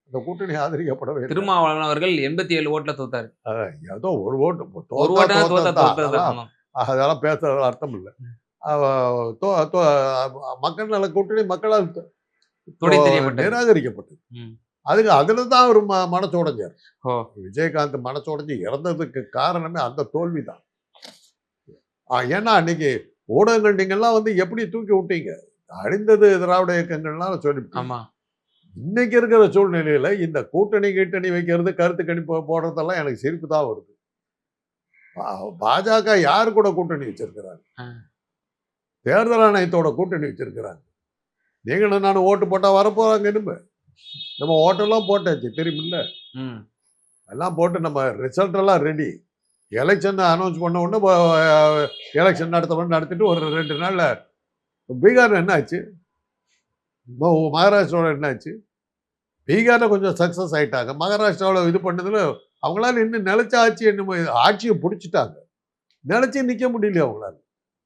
அந்த கூட்டணி ஆதரிக்கப்படவே இல்லை. திருமாவளவன் அவர்கள் 87 ஓட்டுல தோத்தாரு. ஏதோ ஒரு ஓட்டு ஒரு தோத்தா ஓட்டா தோத்தா தோத்தது தான். தோத்தது. ஆமா. அதெல்லாம் பேசுறது அர்த்தம் இல்லை. மக்கள் நல கூட்டணி மக்களால் துடை தெரியப்பட்டது. நிராகரிக்கப்பட்டது. ம். அதுக்கு அதுல தான் அவர் மனசு உடைஞ்சார். ஓ. விஜயகாந்த் மனசு உடைஞ்சு இறந்ததுக்கு காரணமே அந்த தோல்வி தான். ஏன்னா அன்னைக்கு ஊடகங்கள் நீங்கெல்லாம் வந்து எப்படி தூக்கி விட்டீங்க, அழிந்தது திராவிட இயக்கங்கள்லாம் சொல்லிவிட்டீங்க. ஆமா. இன்னைக்கு இருக்கிற சூழ்நிலையில இந்த கூட்டணி கீட்டணி வைக்கிறது, கருத்து கணிப்பு போடுறதெல்லாம் எனக்கு சிரிப்பு தான் வருது. பாஜக யாரு கூட கூட்டணி வச்சிருக்கிறாங்க? தேர்தல் ஆணையத்தோட கூட்டணி வச்சிருக்கிறாங்க. நீங்களும் நானும் ஓட்டு போட்டா வரப்போறாங்க. இனிமே நம்ம ஓட்டெல்லாம் போட்டாச்சு தெரியுமில்ல. எல்லாம் போட்டு நம்ம ரிசல்ட் எல்லாம் ரெடி. எலெக்ஷன் அனௌன்ஸ் பண்ண உடனே எலெக்ஷன் நடத்திட்டு ஒரு 2 நாள்ல பீகார்ல என்ன ஆச்சு, மகாராஷ்டிராவில் என்ன ஆச்சு? பீகார்ல கொஞ்சம் சக்சஸ் ஆயிட்டாங்க. மகாராஷ்டிராவில் இது பண்ணதுல அவங்களால இன்னும் நிலைச்ச ஆட்சி என்னமோ ஆட்சியை பிடிச்சிட்டாங்க. நிலைச்சி நிற்க முடியலையே அவங்களால.